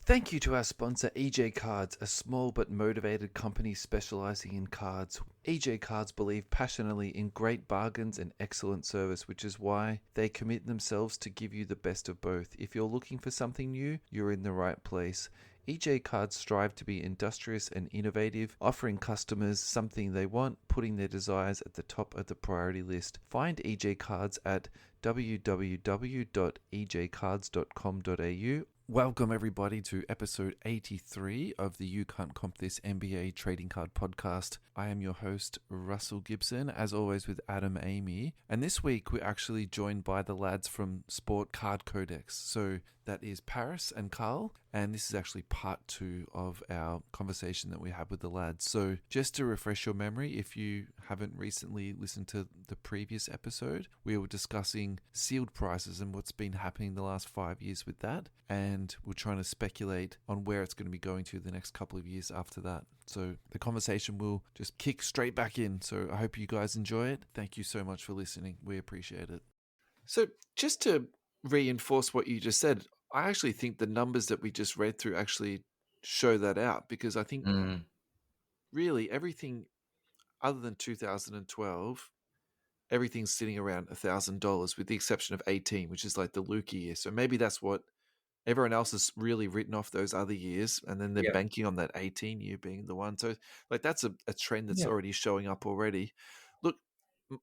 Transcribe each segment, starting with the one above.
Thank you to our sponsor, EJ Cards, a small but motivated company specializing in cards. EJ Cards believe passionately in great bargains and excellent service, which is why they commit themselves to give you the best of both. If you're looking for something new, you're in the right place. EJ Cards strive to be industrious and innovative, offering customers something they want, putting their desires at the top of the priority list. Find EJ Cards at www.ejcards.com.au. Welcome everybody to episode 83 of the You Can't Comp This NBA Trading Card Podcast. I am your host, Russell Gibson, as always with Adam Amy. And this week we're actually joined by the lads from Sport Cardcodex. So that is Parris and Carl. And this is actually part 2 of our conversation that we had with the lads. So just to refresh your memory, if you haven't recently listened to the previous episode, we were discussing sealed prices and what's been happening the last 5 years with that. And we're trying to speculate on where it's going to be going to the next couple of years after that. So the conversation will just kick straight back in. So I hope you guys enjoy it. Thank you so much for listening. We appreciate it. So just to reinforce what you just said, I actually think the numbers that we just read through actually show that out, because I think really everything other than 2012, everything's sitting around $1,000 with the exception of 18, which is like the Luka year. So maybe that's what everyone else has really written off those other years, and then they're banking on that 18 year being the one. So like that's a trend that's already showing up already. Look,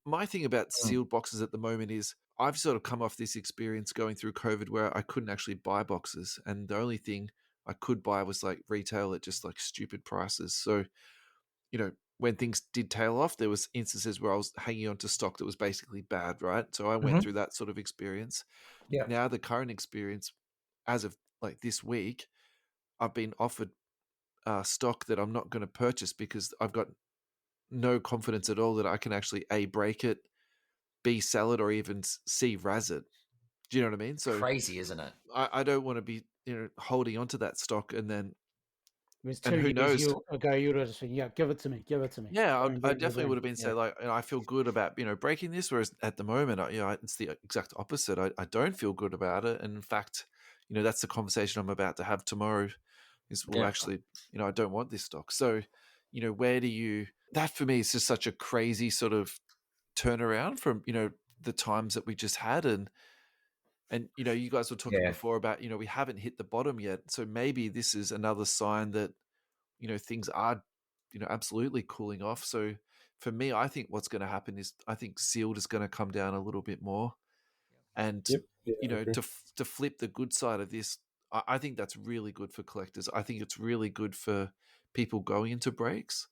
my thing about sealed boxes at the moment is I've sort of come off this experience going through COVID where I couldn't actually buy boxes, and the only thing I could buy was like retail at just like stupid prices. So, you know, when things did tail off, there was instances where I was hanging on to stock that was basically bad, right? So I went through that sort of experience. Yeah. Now the current experience, as of like this week, I've been offered stock that I'm not going to purchase because I've got no confidence at all that I can actually A, break it, B, sell it, or even C, raz it. Do you know what I mean? So crazy, isn't it? I don't want to be, holding onto that stock and then, It was and 2 who years knows? ago, you would have said, yeah, give it to me. Yeah, Don't I get definitely me would have been saying like, I feel good about, breaking this. Whereas at the moment, it's the exact opposite. I don't feel good about it. And in fact, that's the conversation I'm about to have tomorrow is, well, actually, I don't want this stock. So, where do you, that for me is just such a crazy sort of turnaround from, the times that we just had. And you guys were talking before about, we haven't hit the bottom yet. So maybe this is another sign that, things are, absolutely cooling off. So for me, I think what's going to happen is I think sealed is going to come down a little bit more. And, to flip the good side of this, I think that's really good for collectors. I think it's really good for people going into breaks.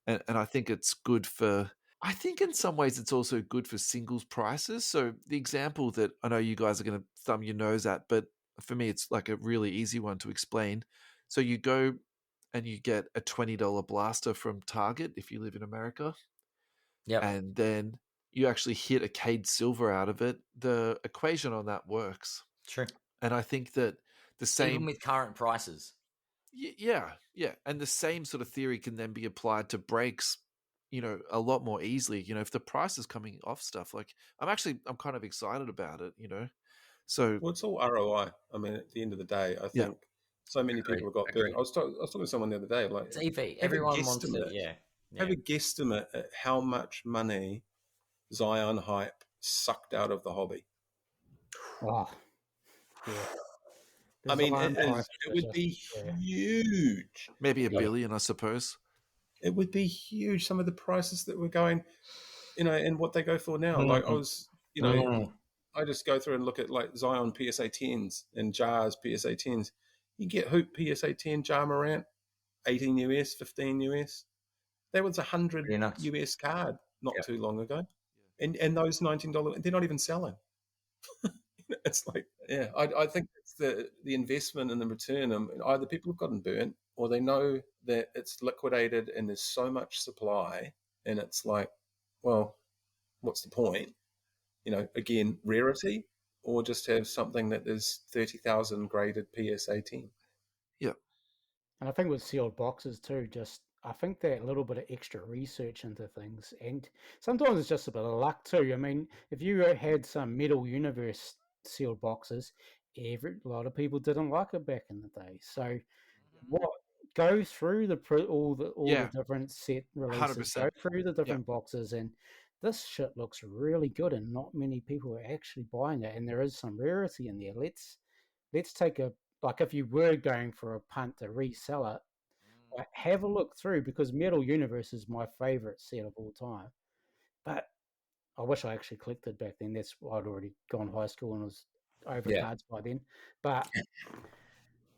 And I think it's good for, I think in some ways it's also good for singles prices. So the example that I know you guys are going to thumb your nose at, but for me, it's like a really easy one to explain. So you go and you get a $20 blaster from Target if you live in America. Yeah. And then you actually hit a Cade Silver out of it. The equation on that works. True. And I think that the same... Even with current prices. Yeah. And the same sort of theory can then be applied to breaks, a lot more easily. If the price is coming off stuff, like I'm kind of excited about it, So... Well, it's all ROI. I mean, at the end of the day, I think so many people have got burnt. I was talking to someone the other day, like... It's EV. Everyone wants to, Have a guesstimate at how much money Zion hype sucked out of the hobby. Oh, yeah. I mean, it would be huge. Maybe $1 billion, I suppose. It would be huge. Some of the prices that were going, and what they go for now. Like I was, I just go through and look at like Zion PSA 10s and Jars PSA 10s. You get Hoop PSA 10 Jar Morant, 18 US, 15 US. That was $100 US card not too long ago. And those $19, they're not even selling. It's like, I think it's the investment and the return. Either people have gotten burnt or they know that it's liquidated and there's so much supply, and it's like, well, what's the point? Again, rarity, or just have something that is 30,000 graded PSA 10. Yeah. And I think with sealed boxes too, I think that a little bit of extra research into things, and sometimes it's just a bit of luck too. I mean, if you had some Metal Universe sealed boxes a lot of people didn't like it back in the day. So what go through all the different set releases, 100%. go through the different boxes, and this shit looks really good, and not many people are actually buying it, and there is some rarity in there. Let's take if you were going for a punt to resell it, have a look through, because Metal Universe is my favorite set of all time. But I wish I actually collected back then. I'd already gone high school and was over cards by then. But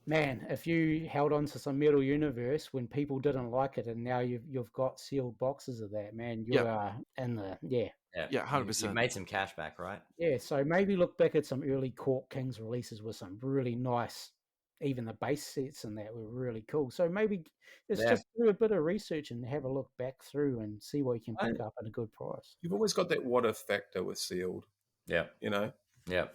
man, if you held on to some Metal Universe when people didn't like it, and now you've got sealed boxes of that, man, you are in the 100%. You've made some cash back, right? Yeah, so maybe look back at some early Cork Kings releases with some really nice, even the base sets and that were really cool. So maybe just do a bit of research and have a look back through and see what you can pick up at a good price. You've always got that what if factor with sealed. Yeah. Yeah.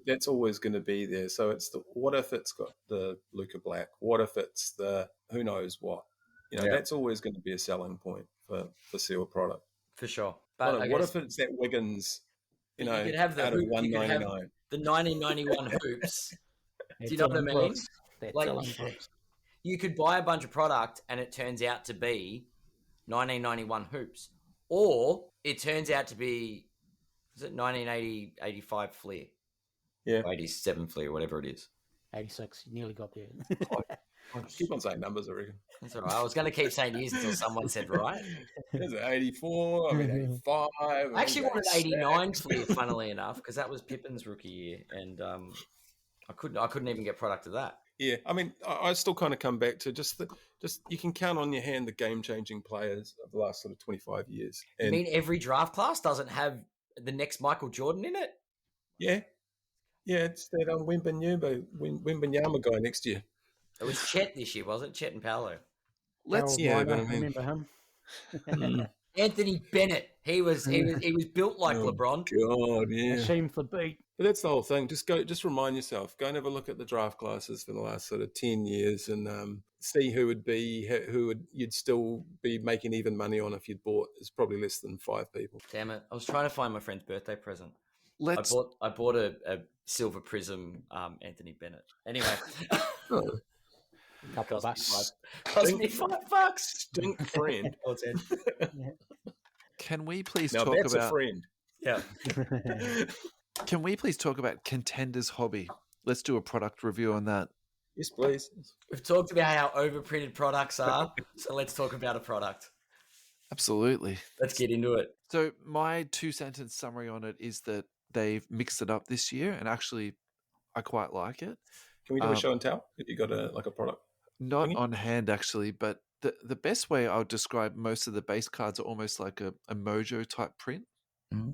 That's always going to be there. So it's what if it's got the Luca Black? What if it's the who knows what? That's always going to be a selling point for sealed product. For sure. But what if it's that Wiggins, you could have the out of 199? The 1991 hoops. Do you know what I mean? You could buy a bunch of product and it turns out to be 1991 hoops. Or it turns out to be, is it 1980, 85 Fleer? Yeah. Or 87 Fleer, whatever it is. 86, you nearly got there. I keep on saying numbers, I reckon. That's all right. I was going to keep saying years until someone said right. Is it 84? I mean, 85. I actually wanted 89 Fleer, funnily enough, because that was Pippin's rookie year. And I couldn't even get product of that. Yeah, I mean, I still kind of come back to just you can count on your hand the game-changing players of the last sort of 25 years. And, you mean every draft class doesn't have the next Michael Jordan in it? Yeah. Yeah, it's that Wembanyama guy next year. It was Chet this year, wasn't it? Chet and Paolo. But I remember him. Anthony Bennett. He was built like LeBron. God, yeah. A shame for beat. But that's the whole thing. Just remind yourself. Go and have a look at the draft classes for the last sort of 10 years and see who you'd still be making even money on if you'd bought. It's probably less than 5 people. Damn it! I was trying to find my friend's birthday present. I bought a silver Prizm Anthony Bennett. Anyway. Couple of bucks. Cost me $5. Stink friend. Can we please now talk that's about a friend? Yeah. Can we please talk about Contenders Hobby? Let's do a product review on that. Yes, please. We've talked about how overprinted products are, so let's talk about a product. Absolutely. Let's get into it. So my 2-sentence summary on it is that they've mixed it up this year, and actually I quite like it. Can we do a show and tell? Have you got a product? Not on hand, actually, but the best way I would describe most of the base cards are almost like a Mojo type print. Mm-hmm.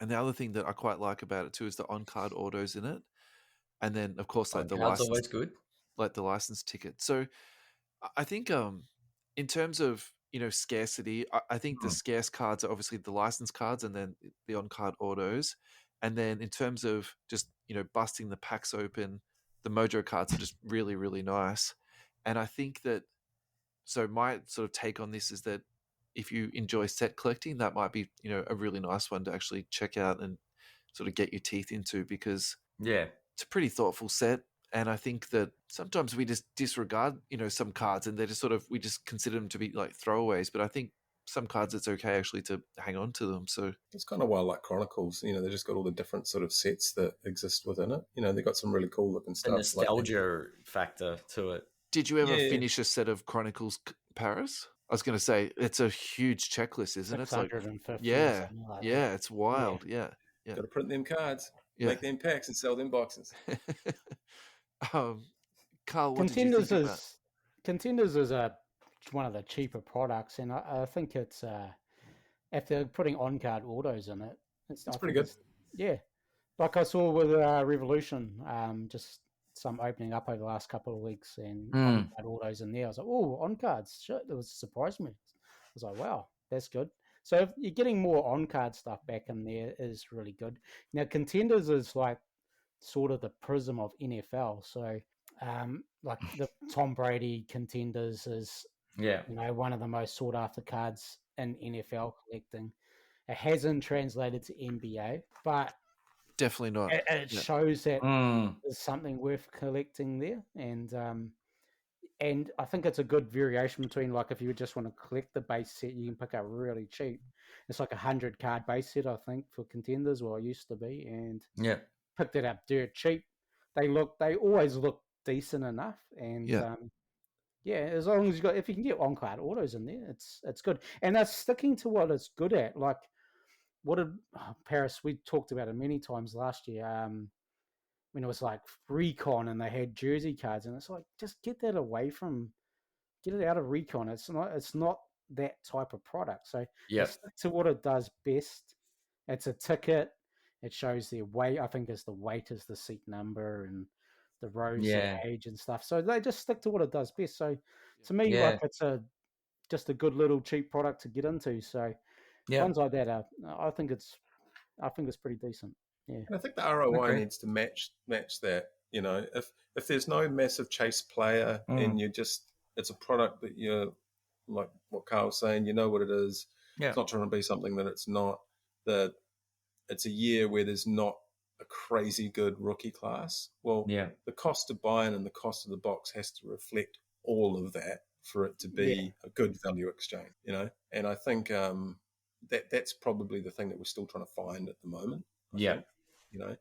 And the other thing that I quite like about it too is the on-card autos in it. And then, of course, like the license, always good. Like the license ticket. So I think in terms of, scarcity, I think the scarce cards are obviously the license cards and then the on-card autos. And then in terms of just, busting the packs open, the Mojo cards are just really, really nice. And I think that, so my sort of take on this is that if you enjoy set collecting, that might be, a really nice one to actually check out and sort of get your teeth into, because it's a pretty thoughtful set. And I think that sometimes we just disregard, some cards and they're just we just consider them to be like throwaways. But I think some cards it's okay actually to hang on to them. So it's kind of why I like Chronicles. They just got all the different sort of sets that exist within it. They've got some really cool looking stuff. The nostalgia factor to it. Did you ever finish a set of Chronicles Paris? I was going to say, it's a huge checklist, isn't it? It's like, it's wild. Yeah. Got to print them cards, make them packs, and sell them boxes. Carl, what did you think about? Contenders is one of the cheaper products, and I think it's if they're putting on-card autos in it, it's pretty good. Yeah, like I saw with Revolution, just some opening up over the last couple of weeks, and on-card autos in there. I was like, oh, on-cards, shit, that surprised me. I was like, wow, that's good. So if you're getting more on-card stuff back in there is really good. Now, Contenders is like sort of the Prizm of NFL. So like the Tom Brady Contenders is one of the most sought after cards in NFL collecting. It hasn't translated to NBA, but definitely not. And it shows that there's something worth collecting there, and I think it's a good variation between, like, if you just want to collect the base set, you can pick up really cheap. It's like 100 card base set, I think, for Contenders, or it used to be, and picked it up dirt cheap. They always look decent enough, and as long as if you can get on card autos in there, it's good, and they're sticking to what it's good at. Like, what did Parris? We talked about it many times last year. When it was like Recon and they had jersey cards, and it's like, just get it out of Recon. It's not that type of product. So stick to what it does best. It's a ticket. It shows their weight. I think the weight is the seat number and the rows of age and stuff. So they just stick to what it does best. So to me, like, it's just a good little cheap product to get into. So ones like that I think it's pretty decent. Yeah, and I think the ROI needs to match that. You know, if there's no massive chase player and it's a product that you're, like what Carl's saying, you know what it is. Yeah. It's not trying to be something that it's not. That it's a year where there's not a crazy good rookie class. Well, the cost of buying and the cost of the box has to reflect all of that for it to be a good value exchange. You know, and I think that's probably the thing that we're still trying to find at the moment. I think, you know,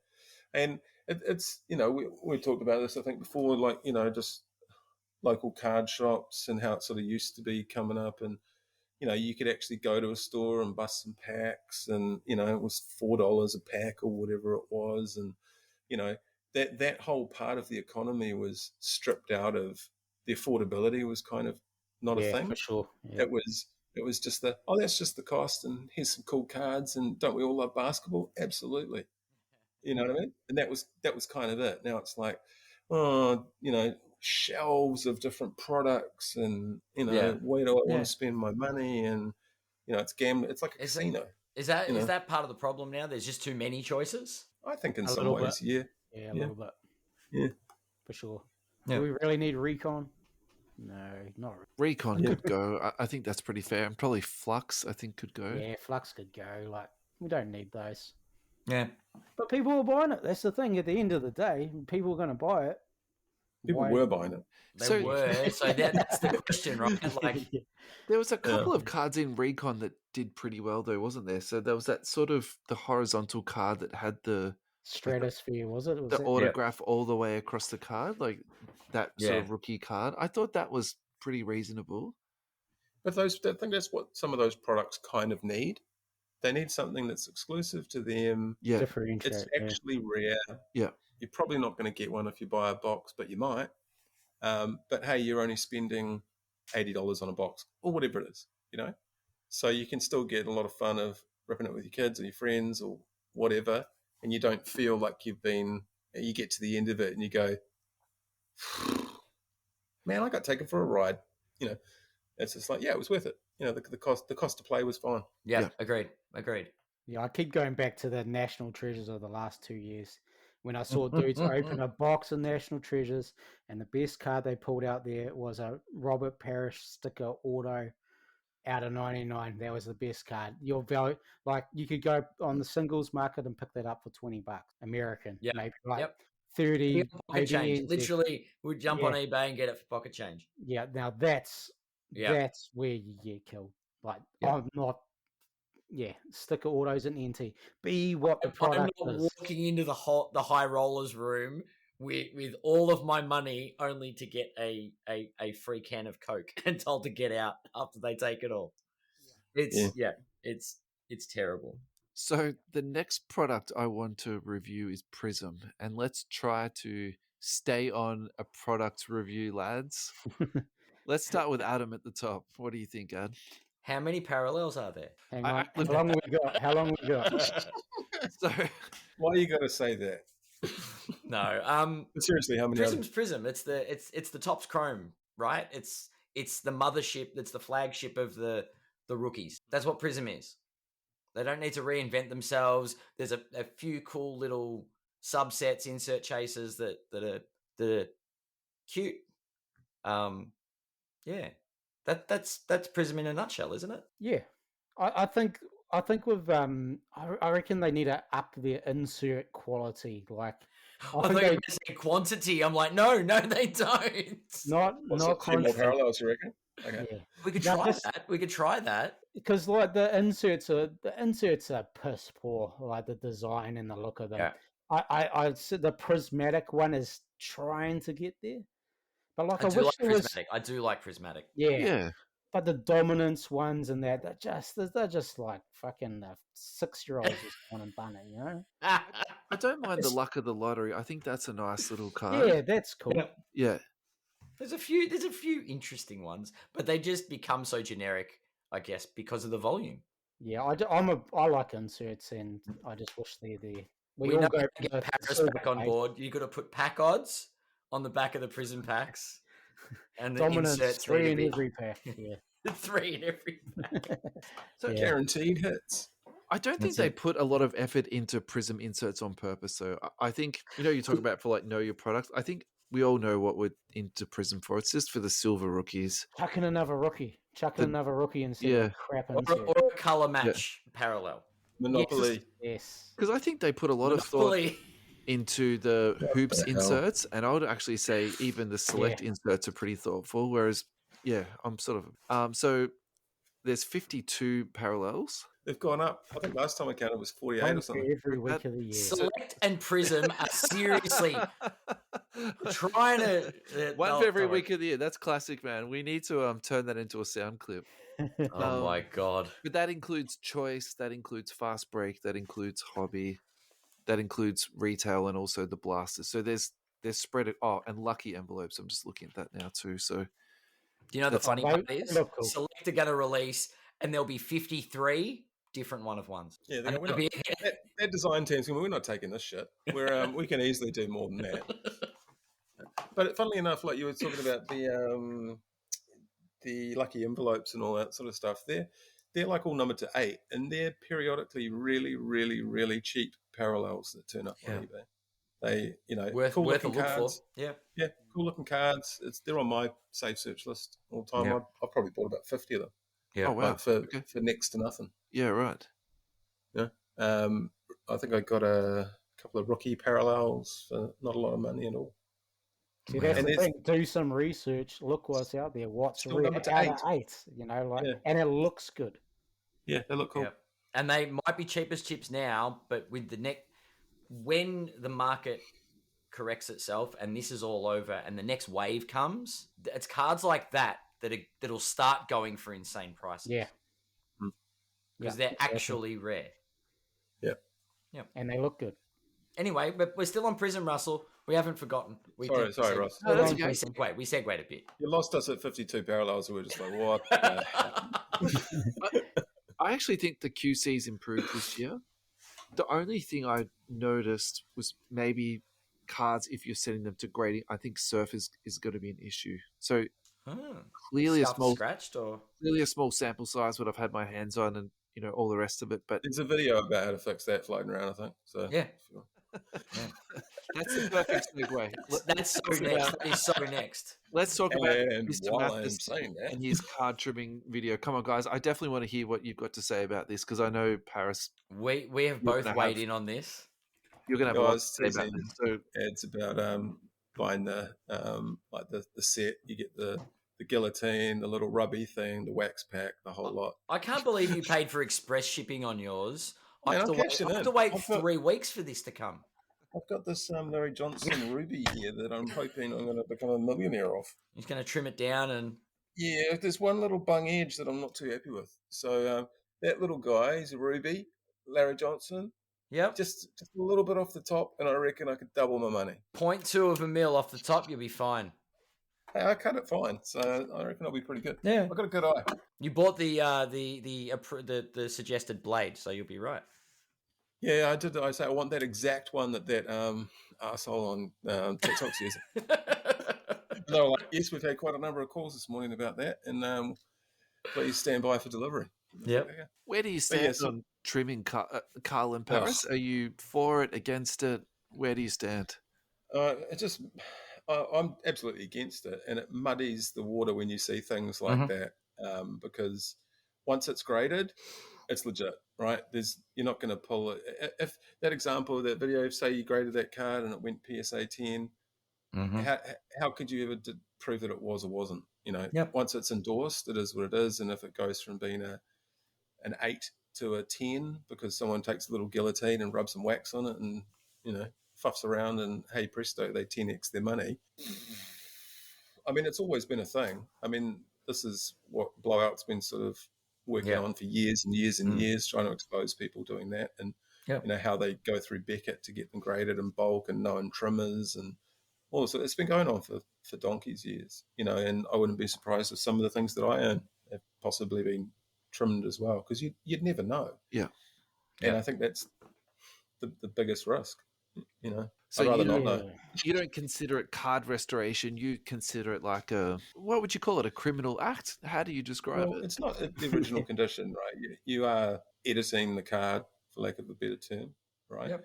and it's, you know, we talked about this, I think, before, like, you know, just local card shops and how it sort of used to be coming up, and, you know, you could actually go to a store and bust some packs, and, you know, it was $4 a pack or whatever it was, and, you know, that whole part of the economy was stripped out of. The affordability was kind of not a thing. For sure. Yeah. It was just that's just the cost, and here's some cool cards, and don't we all love basketball? Absolutely. You know what I mean? And that was kind of it. Now it's like, you know, shelves of different products, and, you know, where do I want to spend my money? And, you know, it's gambling. It's like a casino. Is that part of the problem now? There's just too many choices? I think in some ways, Yeah, a little bit. Yeah. For sure. Yeah. Do we really need Recon? No, not really. Recon could go. I think that's pretty fair. And probably Flux, I think, could go. Yeah, Flux could go. Like, we don't need those. Yeah. But people are buying it. That's the thing. At the end of the day, people are going to buy it. People were buying it. They were. So that's the question, right? Like, there was a couple of cards in Recon that did pretty well, though, wasn't there? So there was that sort of the horizontal card that had the Stratosphere, was it? The autograph all the way across the card, like that sort of rookie card. I thought that was pretty reasonable. But I think that's what some of those products kind of need. They need something that's exclusive to them. Yeah. It's actually rare. Yeah. You're probably not going to get one if you buy a box, but you might. But hey, you're only spending $80 on a box or whatever it is, you know? So you can still get a lot of fun of ripping it with your kids or your friends or whatever, and you don't feel like you get to the end of it and you go, man, I got taken for a ride. You know, it's just like, it was worth it. You know, the cost to play was fine. Yeah. Agreed. Yeah, I keep going back to the National Treasures of the last 2 years when I saw dudes open a box of National Treasures, and the best card they pulled out there was a Robert Parrish sticker auto out of 99. That was the best card. Your value, like, you could go on the singles market and pick that up for $20 American. Yeah. Maybe like 30 pocket change. Literally, we'd jump on eBay and get it for pocket change. Yeah, now that's where you get killed. Like, I'm not. Yeah, sticker autos and NT. Be what the product I'm not is. walking into the high rollers room with all of my money only to get a free can of Coke and told to get out after they take it all. It's terrible. So the next product I want to review is Prizm, and let's try to stay on a product review, lads. Let's start with Adam at the top. What do you think, Ad? How many parallels are there? Hang on. How long we got? So, why you got to say that? No. Seriously, how many? Prizm. It's the Topps Chrome, right? It's the mothership. That's the flagship of the rookies. That's what Prizm is. They don't need to reinvent themselves. There's a few cool little subsets, insert chasers that are cute. That's Prizm in a nutshell, isn't it? Yeah, I think I think with I reckon they need to up their insert quality. Like, I thought you were going to say quantity. I'm like, no, they don't. Not a few more parallels, you reckon? Okay. Yeah. We could try that. We could try that. Because like the inserts are piss poor. Like the design and the look of them. Yeah. I see the prismatic one is trying to get there, but like I do wish like there was. prismatic. I do like prismatic. Yeah. But the dominance ones and that they're just like fucking 6-year-olds just gone and done it, you know. I don't mind the luck of the lottery. I think that's a nice little card. Yeah, that's cool. Yeah. There's a few interesting ones, but they just become so generic, I guess, because of the volume. Yeah, I like inserts, and I just wish they're there. We all go get Parris back on board. You got to put pack odds on the back of the Prizm packs, and the dominance inserts 3 in every pack. Yeah, 3 in every pack. So guaranteed hits. I don't think they put a lot of effort into Prizm inserts on purpose. So I think, you talk about for like know your product. I think we all know what we're into Prizm for. It's just for the silver rookies. Chuck in another rookie. Another rookie instead of crap insert. Or a color match parallel. Monopoly. Yes. Because I think they put a lot of thought into the hoops inserts, and I would actually say even the select inserts are pretty thoughtful. Whereas, I'm sort of so there's 52 parallels. They've gone up. I think last time I counted it was 48 or something. Every week of the year. Select and Prizm are seriously trying to one for every week of the year. That's classic, man. We need to turn that into a sound clip. Oh my god! But that includes choice. That includes fast break. That includes hobby. That includes retail and also the blasters. So there's spread it. Oh, and lucky envelopes. I'm just looking at that now too. So do you know the funny part is Select are going to release, and there'll be 53 different one of ones. Yeah, their design teams. We're not taking this shit. We can easily do more than that. But funnily enough, like you were talking about the lucky envelopes and all that sort of stuff, they're like all numbered to 8, and they're periodically really, really, really cheap parallels that turn up on eBay. They, worth cool a looking look cards. for. Yeah, cool looking cards. They're on my save search list all the time. Yeah. I've probably bought about 50 of them. Yeah, oh wow, for next to nothing. Yeah, right. Yeah, I think I got a couple of rookie parallels for not a lot of money at all. See, that's the thing. Do some research. Look what's out there. What's rare out of 8. And it looks good. Yeah, they look cool. Yeah. And they might be cheap as chips now, but with when the market corrects itself and this is all over and the next wave comes, it's cards like that'll start going for insane prices. Yeah. Because they're actually rare. Yeah. Yeah. And they look good. Anyway, but we're still on Prizm, Russell. We haven't forgotten. Sorry, Ross. No, that's okay. We segued a bit. You lost us at 52 parallels, and we're just like, what? I actually think the QC's improved this year. The only thing I noticed was maybe cards, if you're setting them to grading, I think surf is going to be an issue. So clearly a small sample size, what I've had my hands on, and all the rest of it. But there's a video about how to fix that floating around, I think. So yeah. That's the perfect segue. That's so next. That is so next. Let's talk about Mr. Mathis and his card trimming video. Come on, guys. I definitely want to hear what you've got to say about this because I know Parris. We have both weighed in on this. You're going to have a lot to say about this. So it's about buying the like the set. You get the guillotine, the little rubby thing, the wax pack, the whole lot. I can't believe you paid for express shipping on yours. I have to wait 3 weeks for this to come. I've got this Larry Johnson ruby here that I'm hoping I'm going to become a millionaire off. He's going to trim it down and... Yeah, there's one little bung edge that I'm not too happy with. So that little guy, he's a ruby, Larry Johnson. Yep. Just a little bit off the top, and I reckon I could double my money. 0.2 of a mil off the top, you'll be fine. Hey, I cut it fine, so I reckon I'll be pretty good. Yeah. I've got a good eye. You bought the suggested blade, so you'll be right. Yeah, I did. I say I want that exact one that arsehole on TikTok's using. They were like, yes, we've had quite a number of calls this morning about that, and please stand by for delivery. Yep. Okay. Where do you stand on trimming Carl and Parris? Are you for it, against it? Where do you stand? I'm absolutely against it, and it muddies the water when you see things like that, because once it's graded, it's legit, right? You're not going to pull it. If that example, that video, say you graded that card and it went PSA 10, how could you ever prove that it was or wasn't? Once it's endorsed, it is what it is. And if it goes from being an 8 to a 10 because someone takes a little guillotine and rubs some wax on it and, fuffs around and, hey, presto, they 10x their money. I mean, it's always been a thing. I mean, this is what Blowout's been sort of working on for years and years and years, trying to expose people doing that and, how they go through Beckett to get them graded in bulk and known trimmers and all this. It's been going on for donkey's years, and I wouldn't be surprised if some of the things that I own have possibly been trimmed as well, because you'd never know. Yeah. And I think that's the biggest risk, So I'd rather not know. You don't consider it card restoration. You consider it like what would you call it? A criminal act? How do you describe it? It's not the original condition, right? You are editing the card, for lack of a better term, right? Yep.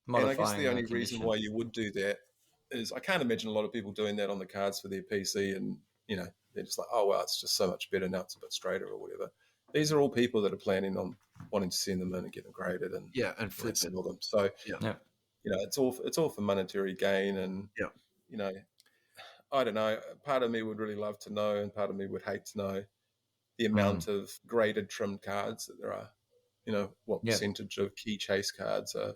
And I guess the only reason why you would do that is I can't imagine a lot of people doing that on the cards for their PC and, they're just like, oh, well, it's just so much better now, it's a bit straighter or whatever. These are all people that are planning on wanting to send them in and get them graded and flip sell them. So, it's all for monetary gain. And, I don't know, part of me would really love to know and part of me would hate to know the amount of graded trimmed cards that there are. What percentage of key chase cards are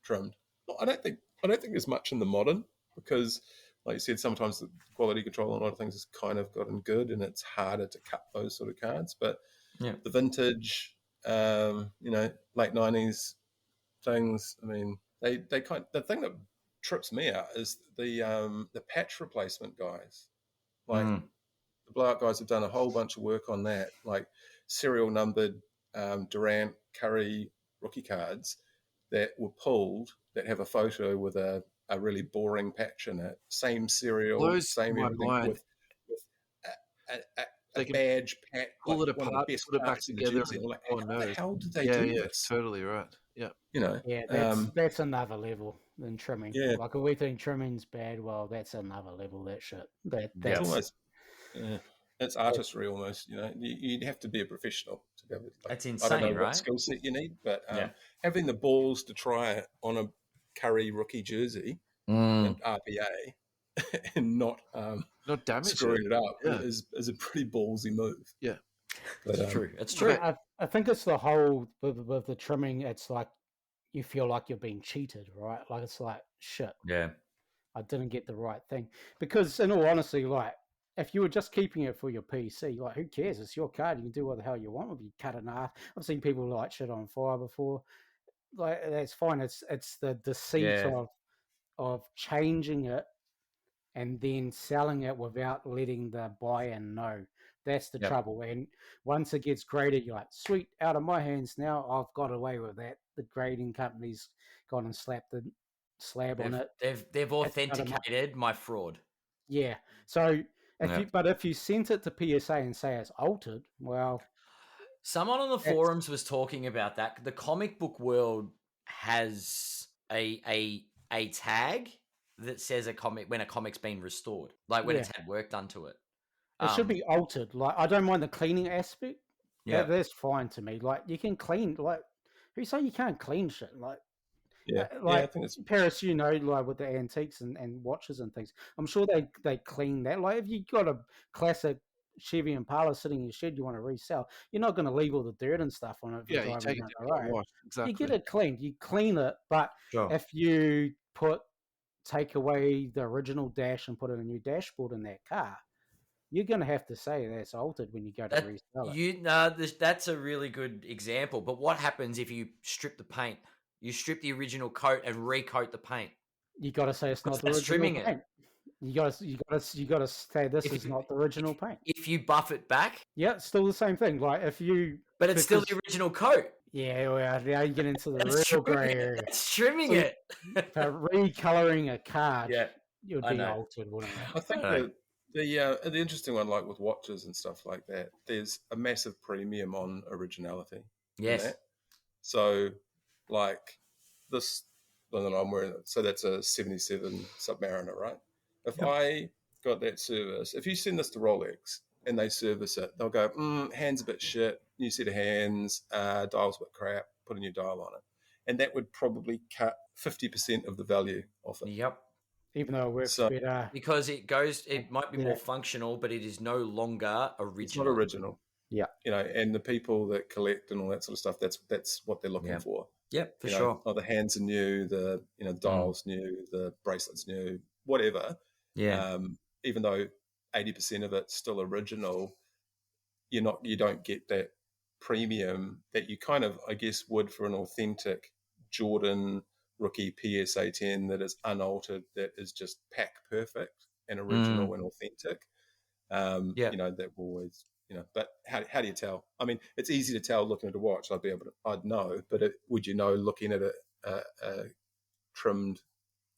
trimmed. I don't think there's much in the modern because, like you said, sometimes the quality control on a lot of things has kind of gotten good and it's harder to cut those sort of cards. But the vintage, late 90s things, I mean, the thing that trips me out is the patch replacement guys. Like the Blowout guys have done a whole bunch of work on that, like serial numbered Durant, Curry rookie cards that were pulled that have a photo with a really boring patch in it. Same serial, same everything with a badge patch. Pull it apart, put it back together. Like, how the hell did they do this? Totally right. Yeah. That's another level than trimming. Yeah. Like if we think trimming's bad, well, that's another level. That shit. That's almost. It's artistry almost, You'd have to be a professional to be able to. That's insane, I don't know right? what skill set you need, but having the balls to try it on a Curry rookie jersey and RPA and not damage screwing it up is a pretty ballsy move. Yeah, but, it's true. It's true. I think it's the whole with the trimming. It's like you feel like you're being cheated, right? Like it's like shit. Yeah, I didn't get the right thing because, in all honesty, like. If you were just keeping it for your PC, like who cares? It's your card. You can do what the hell you want with it. You cut it in half. I've seen people light shit on fire before. Like that's fine. It's the deceit of changing it and then selling it without letting the buyer know. That's the trouble. And once it gets graded, you're like, sweet, out of my hands now. I've got away with that. The grading company's gone and slapped the slab on it. They've authenticated my fraud. Yeah. So. If you sent it to PSA and say it's altered, well... Someone on the forums was talking about that. The comic book world has a tag that says when a comic's been restored, like when it's had work done to it. It should be altered. Like I don't mind the cleaning aspect. Yeah, that's fine to me. Like you can clean. Like who say you can't clean shit? Like I think it's Parris, like with the antiques and watches and things. I'm sure they clean that. Like if you got a classic Chevy Impala sitting in your shed you want to resell, you're not going to leave all the dirt and stuff on it. You take it to wash. Exactly. You get it cleaned. You clean it, but if you take away the original dash and put in a new dashboard in that car, you're going to have to say that's altered when you go to resell it. That's a really good example. But what happens if you strip the paint? You strip the original coat and recoat the paint. You got to say it's not the original paint. You got to say this is not the original paint. If you buff it back, it's still the same thing. Like if you, but it's still the original coat. Yeah, well, now you get into the real grey area. It's trimming it. For recoloring a card, it would be altered, wouldn't it? I think the interesting one, like with watches and stuff like that, there's a massive premium on originality. Yes. So. Like this one that I'm wearing, so that's a 77 Submariner, right? If I got that service, if you send this to Rolex, and they service it, they'll go, hand's a bit shit, new set of hands, dial's a bit crap, put a new dial on it. And that would probably cut 50% of the value off it. Yep. Even though it works better. Because it might be more functional, but it is no longer original. It's not original. Yeah. And the people that collect and all that sort of stuff, that's what they're looking for. Yep, for sure. Oh, the hands are new, the dial's new, the bracelet's new, whatever. Yeah. Even though 80% of it's still original, you don't get that premium that you kind of, I guess, would for an authentic Jordan rookie PSA 10 that is unaltered, that is just pack perfect and original and authentic. That will always, but how do you tell? I mean, it's easy to tell looking at a watch. I'd know, but would you know looking at a trimmed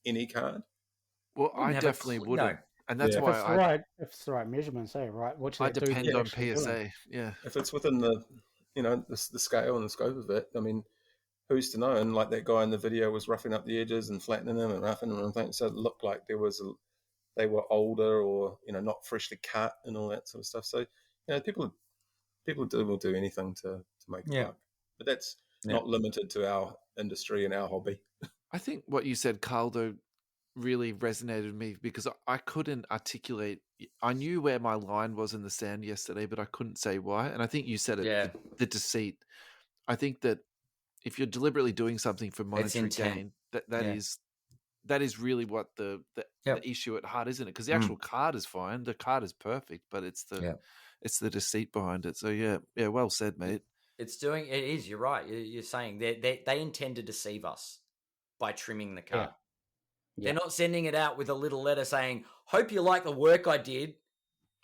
any card? Well, I definitely wouldn't. No. And that's why if it's the right measurements, right? I depend on PSA. Yeah. If it's within the, the scale and the scope of it, I mean, who's to know? And like that guy in the video was roughing up the edges and flattening them and roughing them and things. So it looked like they were older or, not freshly cut and all that sort of stuff. So, people will do anything to make it work. But that's not limited to our industry and our hobby. I think what you said, Carl, though, really resonated with me because I couldn't articulate. I knew where my line was in the sand yesterday, but I couldn't say why. And I think you said it, the deceit. I think that if you're deliberately doing something for monetary gain, that is really what the issue at heart, isn't it? Because the actual card is fine, the card is perfect, but it's the deceit behind it. So yeah, well said, mate. It is. You're right. You're saying they intend to deceive us by trimming the card. Yeah. They're not sending it out with a little letter saying, "Hope you like the work I did.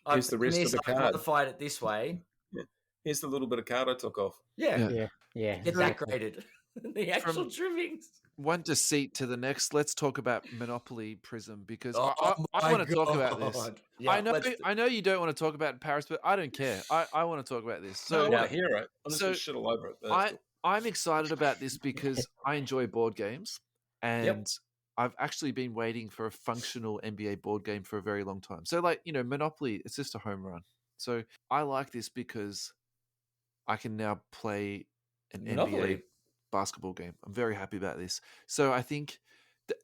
Here's the rest of the card. I modified it this way. Yeah. Here's the little bit of card I took off." Yeah. Get that graded. The actual trimmings. One deceit to the next. Let's talk about Monopoly Prizm because I want to talk about this. Yeah, I know you don't want to talk about Paris, but I don't care. I want to talk about this. So I want to hear it. I'm just going to shit all over it. I'm excited about this because I enjoy board games, and I've actually been waiting for a functional NBA board game for a very long time. So, Monopoly, it's just a home run. So I like this because I can now play an NBA basketball game. I'm very happy about this. So I think,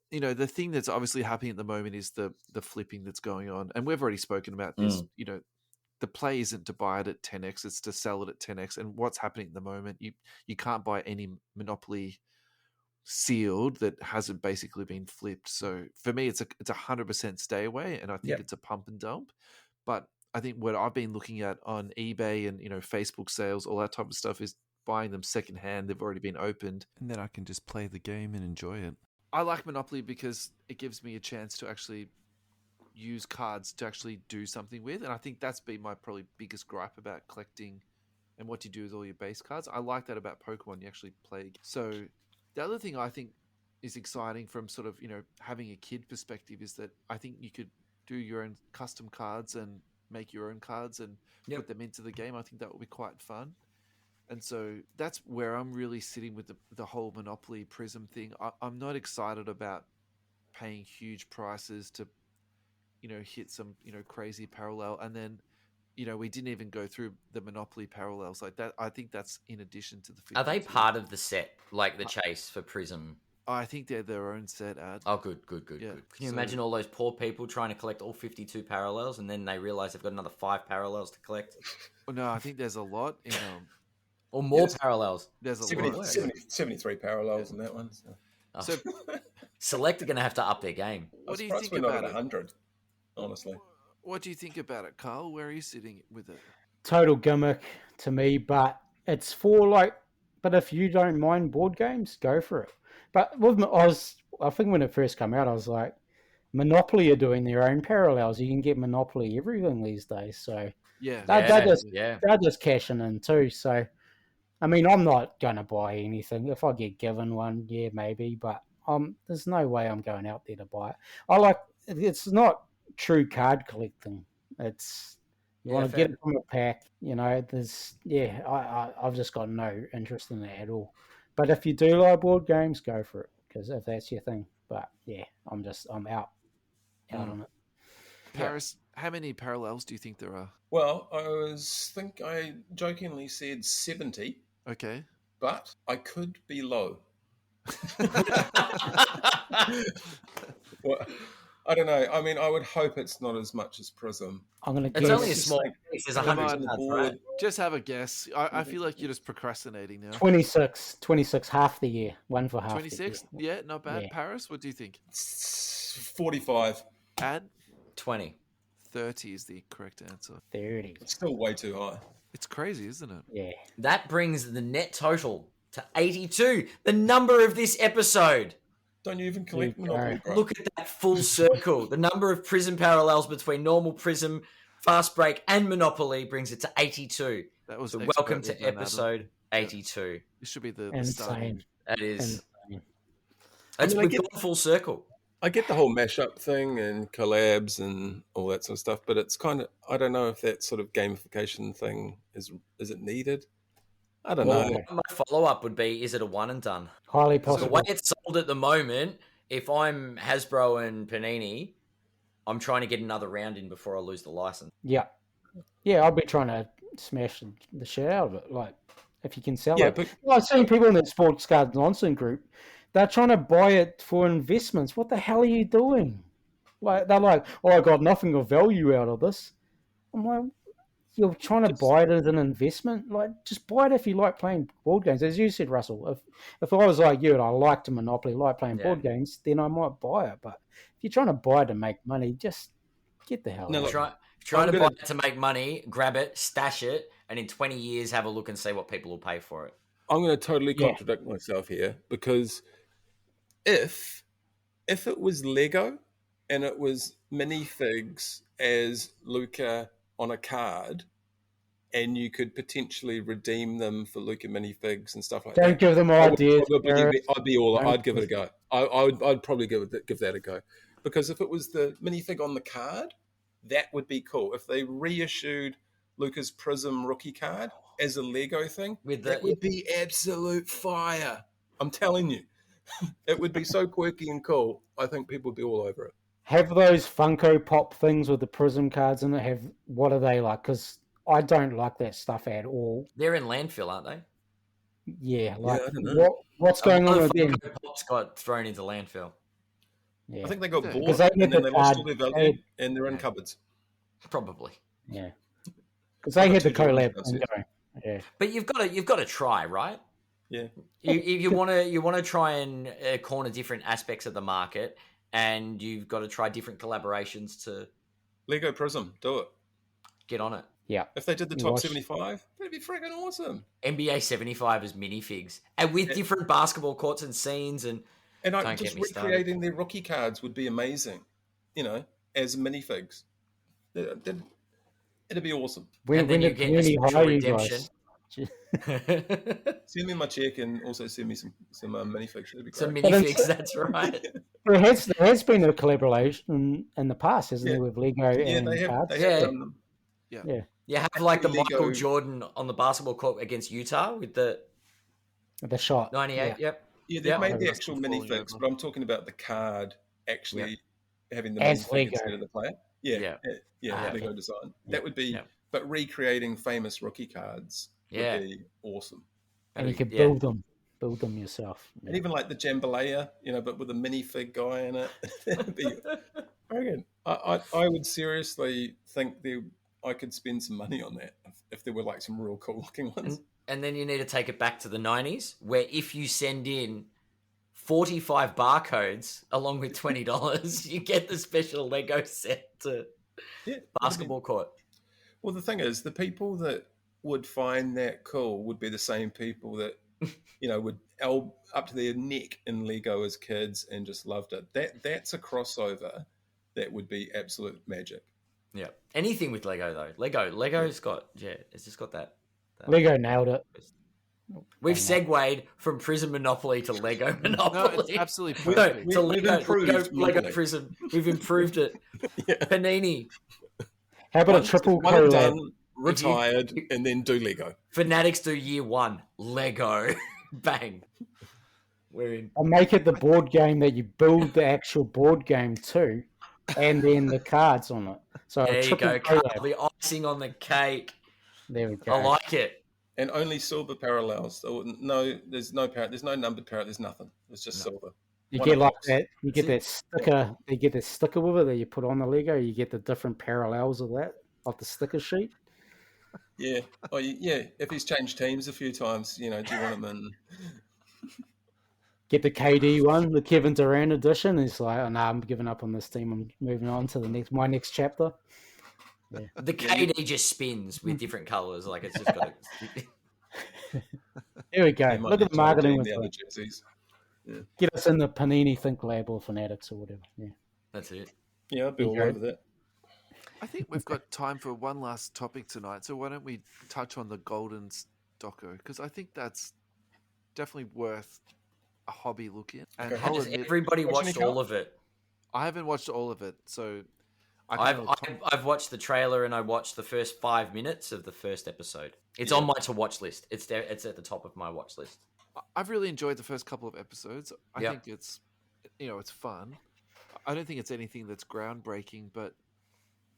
the thing that's obviously happening at the moment is the flipping that's going on. And we've already spoken about this. The play isn't to buy it at 10x, it's to sell it at 10x. And what's happening at the moment, you can't buy any Monopoly sealed that hasn't basically been flipped. So for me, it's a 100% stay away, and I think it's a pump and dump. But I think what I've been looking at on eBay and Facebook sales, all that type of stuff, is buying them secondhand. They've already been opened, and then I can just play the game and enjoy it. I like Monopoly because it gives me a chance to actually use cards to actually do something with, and I think that's been my probably biggest gripe about collecting and what you do with all your base cards. I like that about Pokemon. You actually play. So the other thing I think is exciting from sort of, having a kid perspective is that I think you could do your own custom cards and make your own cards and put them into the game. I think that would be quite fun. And so that's where I'm really sitting with the whole Monopoly Prizm thing. I'm not excited about paying huge prices to, hit some, crazy parallel. And then, we didn't even go through the Monopoly parallels like that. I think that's in addition to the 52. Are they part of the set, like the chase for Prizm? I think they're their own set, Ad. Oh, good. Yeah. Can you imagine all those poor people trying to collect all 52 parallels and then they realize they've got another 5 parallels to collect? No, I think there's a lot in or more parallels. There's a 73 parallels in that one. So Select are going to have to up their game. What do you think we're about not at 100, honestly. What do you think about it, Carl? Where are you sitting with it? Total gimmick to me, but it's for but if you don't mind board games, go for it. But I think when it first came out, I was like, Monopoly are doing their own parallels. You can get Monopoly everything these days. So they're just cashing in too. So, I mean, I'm not going to buy anything. If I get given one, yeah, maybe. But there's no way I'm going out there to buy it. It's not true card collecting. It's you want to get it from a pack. I've just got no interest in that at all. But if you do like board games, go for it, because if that's your thing. But yeah, I'm out on it. Parris, how many parallels do you think there are? Well, I jokingly said 70, Okay. but I could be low. Well, I don't know. I mean, I would hope it's not as much as Prizm. I'm going to It's guess. only a small piece. There's Come 100 on, cards, board. right? Just have a guess. I feel like you're just procrastinating now. 26 half the year. One for half 26? the year. Yeah, not bad. Yeah. Parris, what do you think? 45. Add 20. 30 is the correct answer. 30. It's still way too high. It's crazy, isn't it? Yeah. That brings the net total to 82, the number of this episode. Don't you even collect Monopoly, bro? Look at that full circle. The number of Prizm parallels between normal Prizm, Fast Break, and Monopoly brings it to 82. That was So welcome to expertly done, Adam. episode 82. This should be the start. Insane. That is. Insane. We've gone full circle. I get the whole mashup thing and collabs and all that sort of stuff, but it's kind of, I don't know if that sort of gamification thing is it needed? I don't know. My follow-up would be, is it a one and done? Highly The possible. way it's sold at the moment, if I'm Hasbro and Panini, I'm trying to get another round in before I lose the license. Yeah. Yeah, I'd be trying to smash the shit out of it. Like, if you can sell Yeah, it. but I've seen people in the Sports Cards Nonsense group, they're trying to buy it for investments. What the hell are you doing? Like, they're like, oh, I got nothing of value out of this. I'm like, you're trying to buy it as an investment? Like, just buy it if you like playing board games. As you said, Russell, if I was like you and I liked Monopoly, like playing board games, then I might buy it. But if you're trying to buy it to make money, just get the hell out of it. Trying to buy it to make money, grab it, stash it, and in 20 years have a look and see what people will pay for it. I'm going to totally contradict myself here, because if it was Lego and it was minifigs as Luca on a card, and you could potentially redeem them for Luca minifigs and stuff like that. Don't give them ideas. I'd give it a go. I'd probably give that a go, because if it was the minifig on the card, that would be cool. If they reissued Luca's Prizm rookie card as a Lego thing, that would be absolute fire. I'm telling you, it would be so quirky and cool. I think people would be all over it. Have those Funko Pop things with the Prizm cards in it, what are they like? Because I don't like that stuff at all. They're in landfill, aren't they? Yeah, like I don't know. what's going on with them? Pops got thrown into landfill. Yeah. I think they got bought because they lost all their value, and they're in cupboards. Probably. Yeah, because they had the collab thing going. Yeah, but you've got to try, right? Yeah. You want to try and corner different aspects of the market, and you've got to try different collaborations to Lego Prizm. Do it. Get on it. Yeah. If they did the top 75, that'd be freaking awesome. NBA 75 as minifigs, and with different basketball courts and scenes, and just recreating their rookie cards would be amazing. As minifigs, it'd be awesome. And then you get a special redemption. Send me my check and also send me some minifigs. That'd be great. Some minifigs, that's right. There has been a collaboration in the past, hasn't there, with Lego and cards? They have done them. Yeah. You have like the Michael Jordan on the basketball court against Utah with the shot. 98, yep. Yeah, they've made the actual minifigs, but I'm talking about the card actually having the as minifig instead of the player. Lego design. That would be, but recreating famous rookie cards would be awesome. And you could build them yourself. Yeah. And even like the Jambalaya, but with a minifig guy in it. That'd be brilliant. I would seriously think I could spend some money on that if there were like some real cool looking ones. And then you need to take it back to the 90s, where if you send in 45 barcodes along with $20, you get the special Lego set to basketball court. Well, the thing is, the people that would find that cool would be the same people that, would up to their neck in Lego as kids and just loved it. That's a crossover that would be absolute magic. Yeah. Anything with Lego though. Lego's got it's just got that. Lego nailed it. We've segued from Prizm Monopoly to Lego Monopoly. No, it's absolutely perfect. To Lego Monopoly. Prizm. We've improved it. Panini. How about a triple collab? Done, retired, and then do Lego. Fanatics do year one. Lego. Bang. We're in. I'll make it the board game that you build the actual board game to, and then the cards on it. So there you go, collab. Carl, the icing on the cake. There we go. I like it. And only silver parallels. So no, there's no numbered parallel. There's nothing. It's just silver. You get like that. You get that sticker. You get that sticker with it that you put on the Lego. You get the different parallels of that of the sticker sheet. Yeah. Oh, yeah. If he's changed teams a few times, do you want him in? Get the KD one, the Kevin Durant edition. It's like, oh no, I'm giving up on this team. I'm moving on to my next chapter. Yeah. The KD just spins with different colors. Like it's just got. There we go. Look at the marketing with the other jerseys. Yeah. Get us in the Panini Think Lab or Fanatics or whatever. Yeah, that's it. Yeah, I'll be all over that. I think we've got time for one last topic tonight. So why don't we touch on the Goldin doco? Because I think that's definitely worth a hobby look in. And everybody watched all of it. I haven't watched all of it, so I've watched the trailer and I watched the first 5 minutes of the first episode. It's on my to watch list. It's there. It's at the top of my watch list. I've really enjoyed the first couple of episodes. I think it's, it's fun. I don't think it's anything that's groundbreaking, but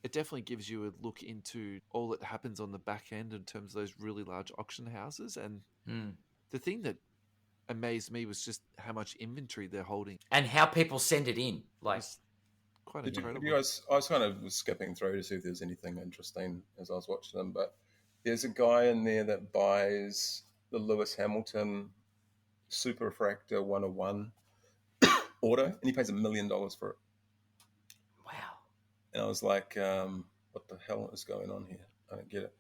it definitely gives you a look into all that happens on the back end in terms of those really large auction houses. And the thing that amazed me was just how much inventory they're holding and how people send it in. Like, quite incredible. I was kind of skipping through to see if there's anything interesting as I was watching them, but there's a guy in there that buys the Lewis Hamilton Super Refractor 101 auto, and he pays $1 million for it. Wow. And I was like, what the hell is going on here? I don't get it.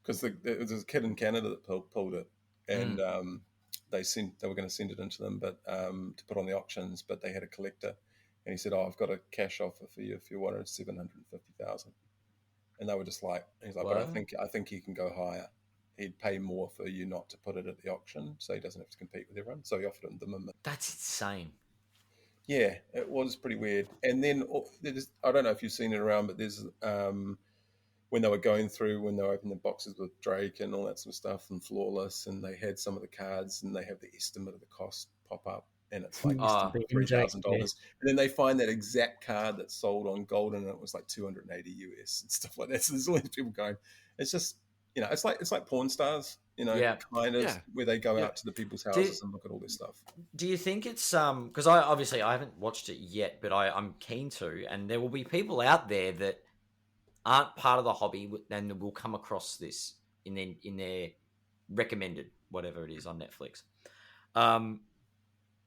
Because there was a kid in Canada that pulled it, and they were going to send it into them, but to put on the auctions, but they had a collector, and he said, "Oh, I've got a cash offer for you if you want it, $750,000." And they were just like, he's like, "But I think he can go higher. He'd pay more for you not to put it at the auction, so he doesn't have to compete with everyone." So he offered him the minimum. That's insane. Yeah, it was pretty weird. And then I don't know if you've seen it around, but there's when they were going through, when they were opening the boxes with Drake and all that sort of stuff and Flawless, and they had some of the cards and they have the estimate of the cost pop up, and it's like $3,000. Yeah. And then they find that exact card that's sold on Goldin, and it was like $280 US and stuff like that. So there's all these people going, it's just, it's like porn stars, where they go out to the people's houses and look at all this stuff. Do you think it's because I haven't watched it yet, but I'm keen to, and there will be people out there that aren't part of the hobby and will come across this in their recommended whatever it is on Netflix.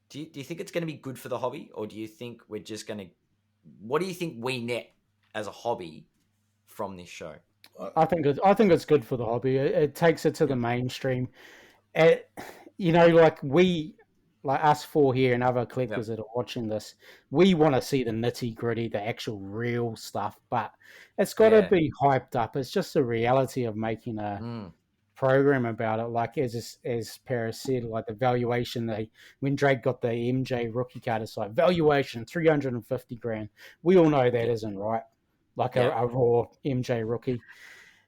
Do you think it's going to be good for the hobby, or do you think we're just going to? What do you think we net as a hobby from this show? I think it's good for the hobby. It takes it to the mainstream. Like us four here and other collectors that are watching this, we want to see the nitty gritty, the actual real stuff, but it's got to be hyped up. It's just the reality of making a program about it. Like as Parris said, like the valuation, when Drake got the MJ rookie card, it's like valuation $350,000. We all know that isn't right. Like a raw MJ rookie.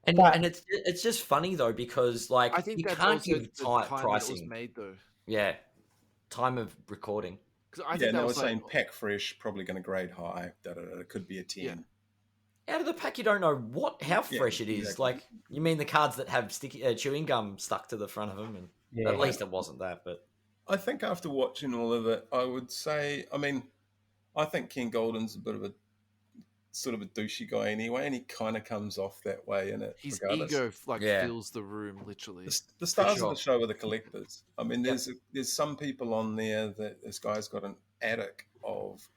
And it's just funny though, because like I think you that's can't give time pricing. It was made though. Yeah, time of recording. They were saying pack fresh, probably going to grade high. It could be a 10. Yeah. Out of the pack, you don't know how fresh it is. Exactly. Like, you mean the cards that have sticky chewing gum stuck to the front of them, and at least it wasn't that. But I think after watching all of it, I would say, I think Ken Goldin's a bit of a sort of a douchey guy anyway, and he kind of comes off that way in it. His ego fills the room, literally. The stars of the show are the collectors. There's some people on there that this guy's got an attic of,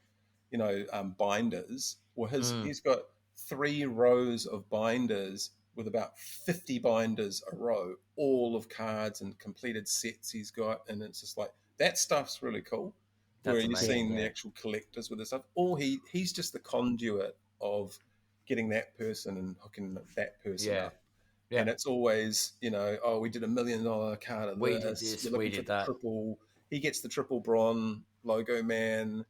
binders. Well, he's got 3 rows of binders with about 50 binders a row, all of cards and completed sets he's got, and it's just like that stuff's really cool. Where you've seen the actual collectors with this stuff, he's just the conduit of getting that person and hooking that person up. Yeah. And it's always, we did $1 million card of we did this, we did that. He gets the triple Bron logo man,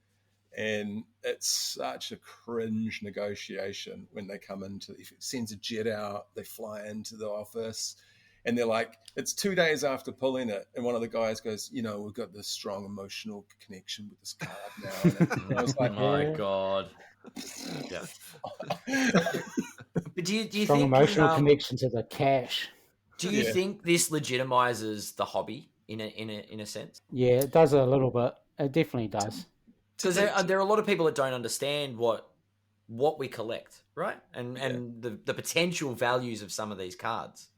and it's such a cringe negotiation when they come into. If it sends a jet out, they fly into the office, and they're like, it's 2 days after pulling it, and one of the guys goes, we've got this strong emotional connection with this card now. And I was like, oh my God. Yeah. But do you Strong think emotional connection to the cash. Do you think this legitimizes the hobby in a sense? Yeah, it does a little bit. It definitely does. Because there are a lot of people that don't understand what we collect, right? And the potential values of some of these cards.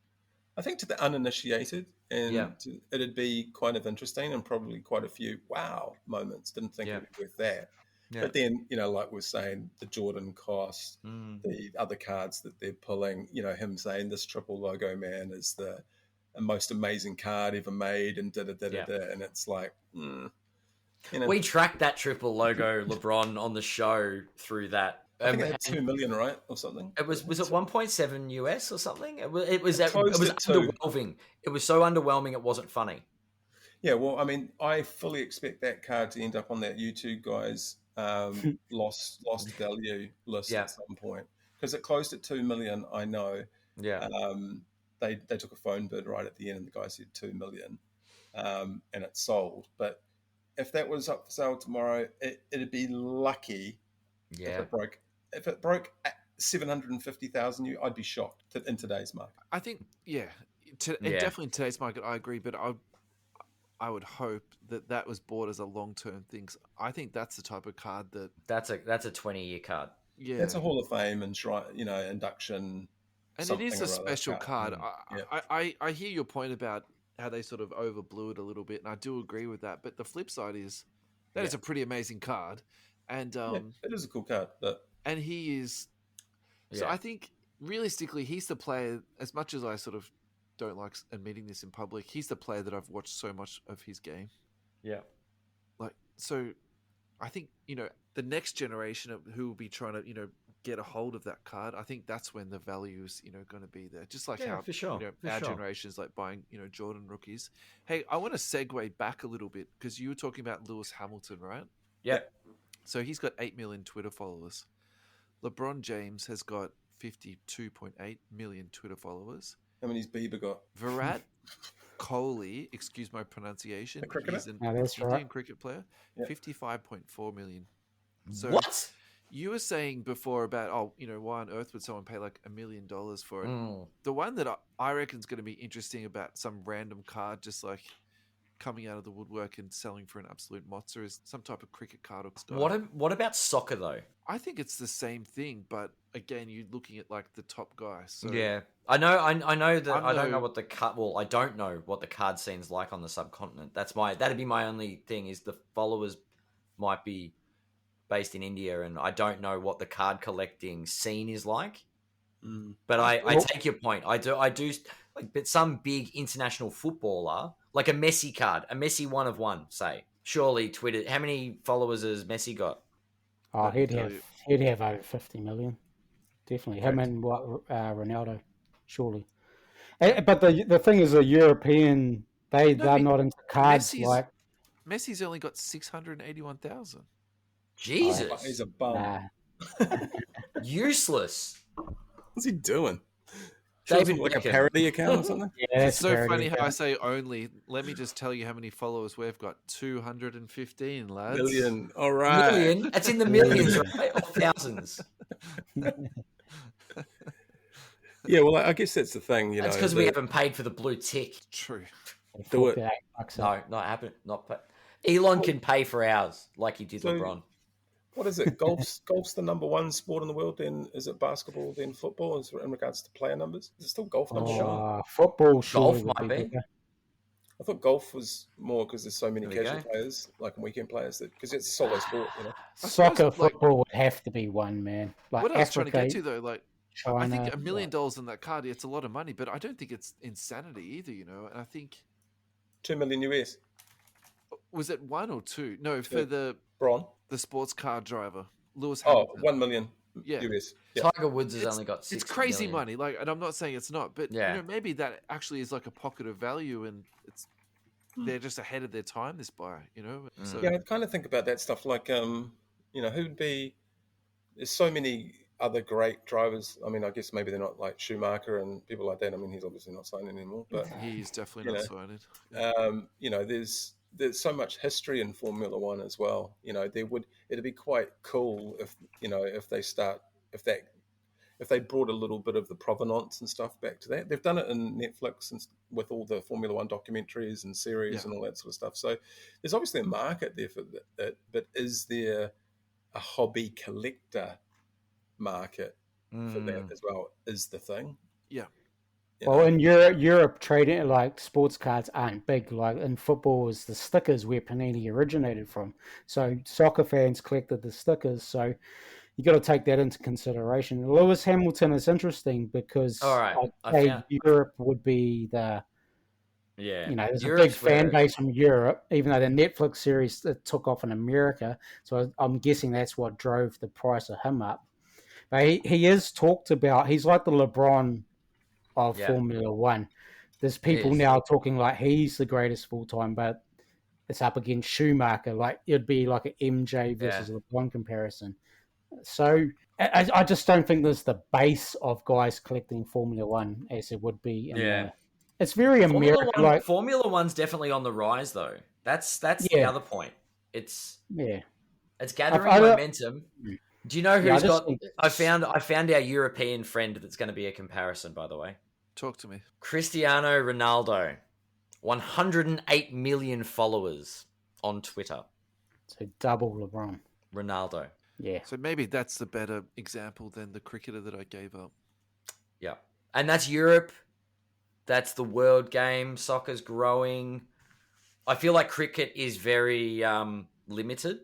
I think to the uninitiated, it'd be kind of interesting and probably quite a few wow moments. Didn't think it would be worth that. Yeah. But then, like we're saying, the Jordan cost, the other cards that they're pulling, him saying this triple logo man is the most amazing card ever made and da-da-da-da-da. And it's like, we tracked that triple logo LeBron on the show through that. I think it had 2 million, right, or something. It was it 1.7 US or something? It was underwhelming. It was so underwhelming it wasn't funny. Yeah, well, I mean, I fully expect that card to end up on that YouTube guy's lost value list at some point, because it closed at 2 million. I know. Yeah. They took a phone bid right at the end, and the guy said 2 million, and it sold. But if that was up for sale tomorrow, it'd be lucky. Yeah. If it broke 750,000, I'd be shocked in today's market. I think, definitely in today's market, I agree. But I would hope that was bought as a long-term thing. I think that's the type of card that's a 20-year card. Yeah, it's a Hall of Fame and induction. And it is a special card. I hear your point about how they sort of overblew it a little bit, and I do agree with that. But the flip side is that is a pretty amazing card, and it is a cool card. And he is. So I think realistically, he's the player. As much as I sort of don't like admitting this in public, he's the player that I've watched so much of his game. Yeah. So I think, the next generation of who will be trying to, get a hold of that card, I think that's when the value is, going to be there. Just like how for sure. Our generation is like buying, Jordan rookies. Hey, I want to segue back a little bit because you were talking about Lewis Hamilton, right? Yeah. So he's got 8 million Twitter followers. LeBron James has got 52.8 million Twitter followers. How many's Bieber got? Virat Kohli, excuse my pronunciation, he's an Indian cricket player, 55.4 million. So what? You were saying before about, why on earth would someone pay like $1 million for it? The one that I reckon is going to be interesting about some random card just like coming out of the woodwork and selling for an absolute mozza is some type of cricket card or style. What about soccer though? I think it's the same thing, but again, you're looking at like the top guys. So yeah, I know that I don't know what the card. Well, I don't know what the card scene's like on the subcontinent. That'd be my only thing is the followers might be based in India, and I don't know what the card collecting scene is like. But I take your point. I do like, but some big international footballer, like a Messi card, a Messi 1 of 1, say. Surely Twitter. How many followers has Messi got? Oh, he'd have over 50 million. Definitely. Him and Ronaldo, surely. But the thing is, the European, they're not into cards. Messi's only got 681,000. Jesus. Oh, he's a bum. Useless. What's he doing? David, like a parody account or something? Yeah, it's so funny how I say only. Let me just tell you how many followers we've got. 215, lads. Million. All right. Million? That's in the millions, right? Or thousands. Yeah, well, I guess that's the thing. That's because we haven't paid for the blue tick. True. Do it. No, not happening. Not pay. Elon can pay for ours like he did LeBron. What is it? Golf's the number 1 sport in the world. Then is it basketball? Then football? In regards to player numbers, is it still golf number 1? Football. Golf might be. I thought golf was more because there's so many casual players, like weekend players, because it's a solo sport. Soccer, football would have to be one, man. Like what I was trying to get to though, like China, I think $1 million in that card, it's a lot of money, but I don't think it's insanity either. And I think 2 million US. Was it 1 or 2? No, for the sports car driver, Lewis Hamilton. 1 million US. Yeah. Tiger Woods has only got 6 It's crazy million. money, like, and I'm not saying it's not, but maybe that actually is like a pocket of value, and it's they're just ahead of their time. This buyer, So, I kind of think about that stuff. Like, who'd be? There's so many other great drivers. I mean, I guess maybe they're not like Schumacher and people like that. I mean, he's obviously not signing anymore, but he's definitely not signing. There's there's so much history in Formula One as well. It'd be quite cool if if they brought a little bit of the provenance and stuff back to that. They've done it in Netflix and with all the Formula One documentaries and series and all that sort of stuff. So there's obviously a market there for that. But is there a hobby collector market for that as well? Is the thing. Yeah. Well, in Europe, trading like sports cards aren't big. Like in football, is the stickers where Panini originated from. So soccer fans collected the stickers. So you got to take that into consideration. Lewis Hamilton is interesting because Europe would be there's Europe's a big fan base from Europe, even though the Netflix series took off in America. So I'm guessing that's what drove the price of him up. But he is talked about. He's like the LeBron of Formula One. There's people now talking like he's the greatest full time, but it's up against Schumacher. Like it'd be like an MJ versus LeBron comparison. So I just don't think there's the base of guys collecting Formula One as it would be. It's very American. Formula One's definitely on the rise, though. That's the other point. It's gathering momentum. Do you know who's got? I found our European friend that's going to be a comparison. By the way, talk to me. Cristiano Ronaldo, 108 million followers on Twitter. So double LeBron. Ronaldo. Yeah. So maybe that's the better example than the cricketer that I gave up. Yeah. And that's Europe. That's the world game. Soccer's growing. I feel like cricket is very limited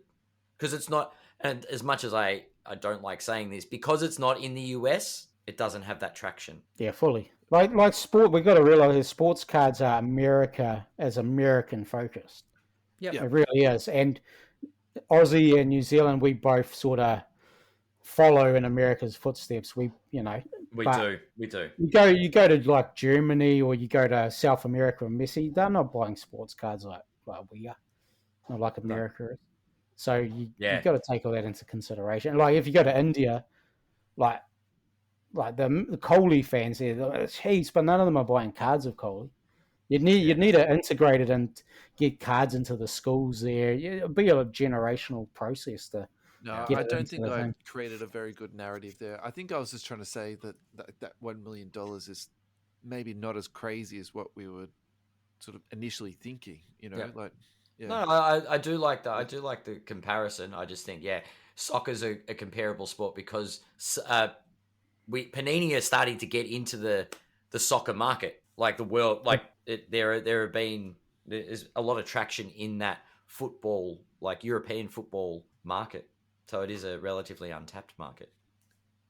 because it's not, and as much as I don't like saying this, because it's not in the US, it doesn't have that traction. Yeah, fully. Like sport, we've got to realize sports cards are American focused. Yeah. It really is. And Aussie and New Zealand, we both sort of follow in America's footsteps. We do. You go to like Germany or you go to South America and Messi, they're not buying sports cards like we are, not like America is. So you got to take all that into consideration. Like if you go to India, like the Kohli fans there, jeez, but none of them are buying cards of Kohli. You'd need to integrate it and get cards into the schools there. It'd be a generational process to. No, I don't think I created a very good narrative there. I think I was just trying to say that $1 million is maybe not as crazy as what we were sort of initially thinking. No, I do like that. I do like the comparison. I just think soccer's a comparable sport because Panini are starting to get into the soccer market, like the world, like there's a lot of traction in that football, like European football market. So it is a relatively untapped market.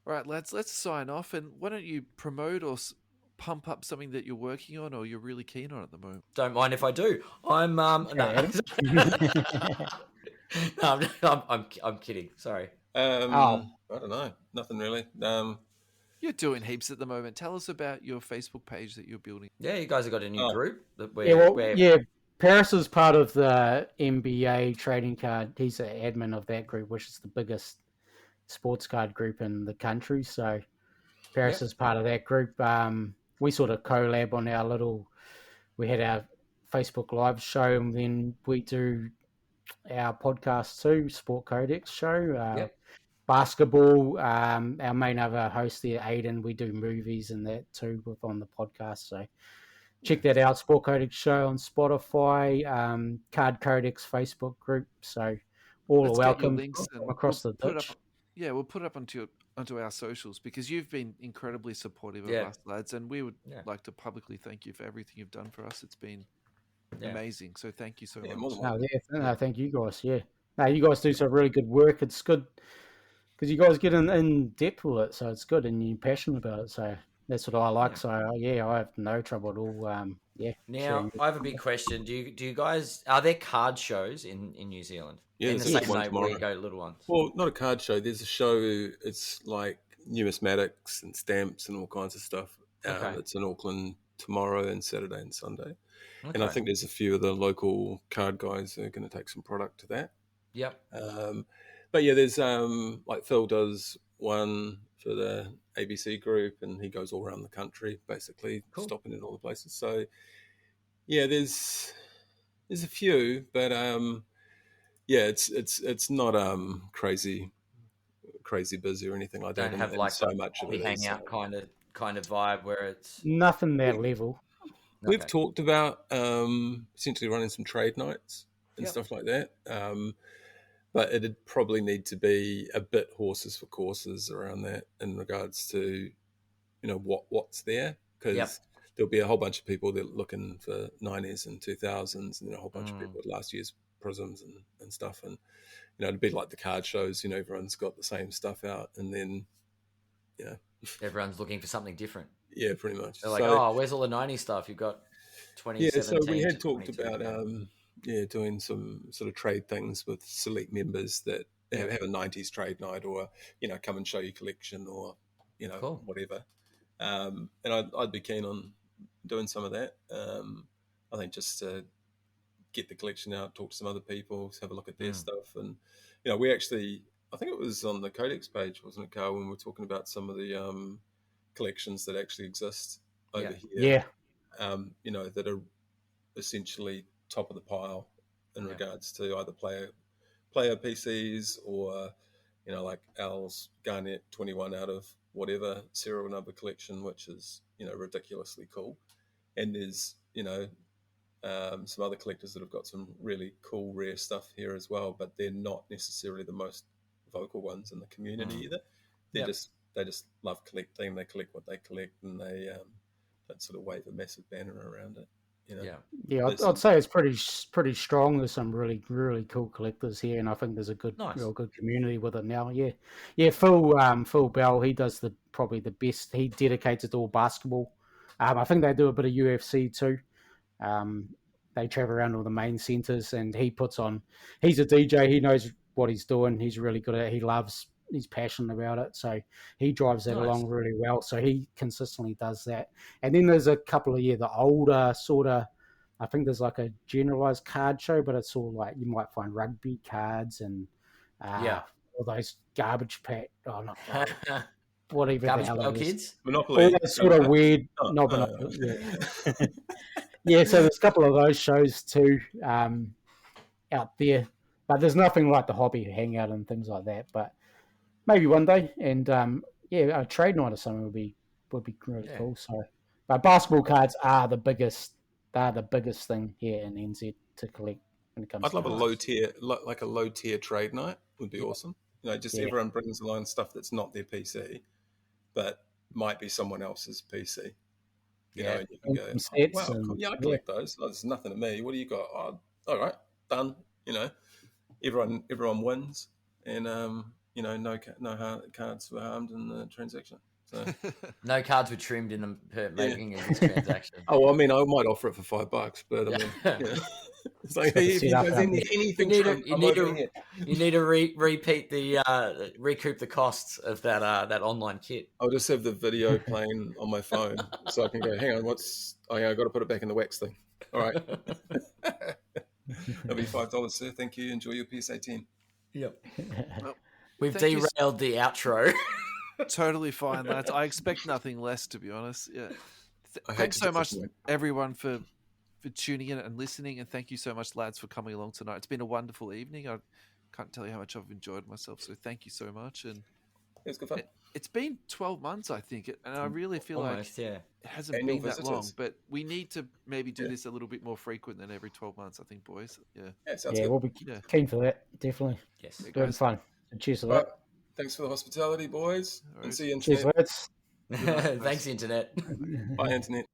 All right, lads, let's sign off. And why don't you promote or pump up something that you're working on or you're really keen on at the moment? Don't mind if I do. I'm I'm kidding. Sorry. I don't know. Nothing really. You're doing heaps at the moment. Tell us about your Facebook page that you're building. Yeah, you guys have got a new group. Parris is part of the NBA trading card. He's the admin of that group, which is the biggest sports card group in the country. So Parris is part of that group. We sort of collab on we had our Facebook Live show, and then we do our podcast too, Sport Codex show. Basketball, our main other host there, Aiden, we do movies and that too on the podcast. So check that out, Sport Codex Show on Spotify, Cardcodex Facebook group. So all are welcome across the ditch. We'll put it up onto our socials because you've been incredibly supportive of us, lads, and we would like to publicly thank you for everything you've done for us. It's been amazing. So thank you so much. Thank you guys. Yeah. No, you guys do some really good work. It's good because you guys get in depth with it, so it's good, and you're passionate about it. So that's what I like. So I have no trouble at all. Now I have a big question. Do you guys, are there card shows in New Zealand? Yeah, in the same way where you go to little ones. Well, not a card show. There's a show. It's like numismatics and stamps and all kinds of stuff. It's in Auckland tomorrow and Saturday and Sunday. Okay. And I think there's a few of the local card guys that are going to take some product to that. Yep. But yeah, there's like Phil does one for the ABC group, and he goes all around the country, basically stopping in all the places. So yeah, there's There's a few, but yeah, it's not crazy busy or anything like that. Don't have and like so the much of it is. hangout kind of vibe where it's Nothing that level. We've talked about essentially running some trade nights and Yep. stuff like that. But it'd probably need to be a bit horses for courses around that in regards to, what's there, because there'll be a whole bunch of people that are looking for 90s and 2000s, and then a whole bunch of people with last year's Prizms and stuff. And, it'd be like the card shows, everyone's got the same stuff out, and then, everyone's looking for something different. Yeah, pretty much. They're like, where's all the 90s stuff? You've got 2017. Yeah, so we had talked about doing some sort of trade things with select members that have a 90s trade night, or come and show your collection, or Cool. whatever. And I'd be keen on doing some of that. I think just to get the collection out, talk to some other people, have a look at their stuff, and we actually, I think it was on the Codex page, wasn't it, Carl, when we were talking about some of the collections that actually exist over here. That are essentially top of the pile in regards to either player PCs, or like Al's Garnet 21 out of whatever serial number collection, which is ridiculously cool. And there's some other collectors that have got some really cool rare stuff here as well, but they're not necessarily the most vocal ones in the community either. They just love collecting. They collect what they collect, and they don't sort of wave a massive banner around it. I'd say it's pretty strong. There's some really, really cool collectors here, and I think there's a real good community with it now. Phil Bell, he does probably the best. He dedicates it to all basketball. I think they do a bit of UFC too. They travel around all the main centers, and he puts on. He's a DJ. He knows what he's doing. He's really good at it. He's passionate about it, so he drives that along really well. So he consistently does that. And then there's a couple of the older sort of, I think there's like a generalized card show, but it's all like you might find rugby cards and all those garbage pack. Oh, not whatever garbage the hell pail it is. kids, Monopoly, all that sort of weird. Monopoly, yeah. So there's a couple of those shows too out there, but there's nothing like the hobby hangout and things like that. But maybe one day, and a trade night or something would be really cool. So, but basketball cards are the biggest. They're the biggest thing here in NZ to collect when it comes. I'd love a low tier trade night. Would be awesome. Everyone brings along stuff that's not their PC, but might be someone else's PC. You know, and you can go, I collect those. Oh, there's nothing to me. What do you got? Oh, all right, done. Everyone wins, and no cards were harmed in the transaction. So no cards were trimmed in the making of this transaction. Oh, I mean, I might offer it for $5, but I mean, it's like, hey, if you guys anything, you need to repeat the recoup the costs of that online kit. I'll just have the video playing on my phone, so I can go. Hang on, I got to put it back in the wax thing. All right, that'll be $5, sir. Thank you. Enjoy your PSA 10. Yep. Well, we've derailed the outro. Totally fine, lads. I expect nothing less, to be honest. Yeah. Thanks so much, everyone, for tuning in and listening, and thank you so much, lads, for coming along tonight. It's been a wonderful evening. I can't tell you how much I've enjoyed myself, so thank you so much. And it's good fun. It's been 12 months, I think, and I really feel it hasn't been that long, but we need to maybe do this a little bit more frequent than every 12 months, I think, boys. Sounds good. We'll be keen for that, definitely. Yes. Good fun. Cheers for that. Thanks for the hospitality, boys. Right. And see you, Internet. Thanks, Internet. Bye, Internet.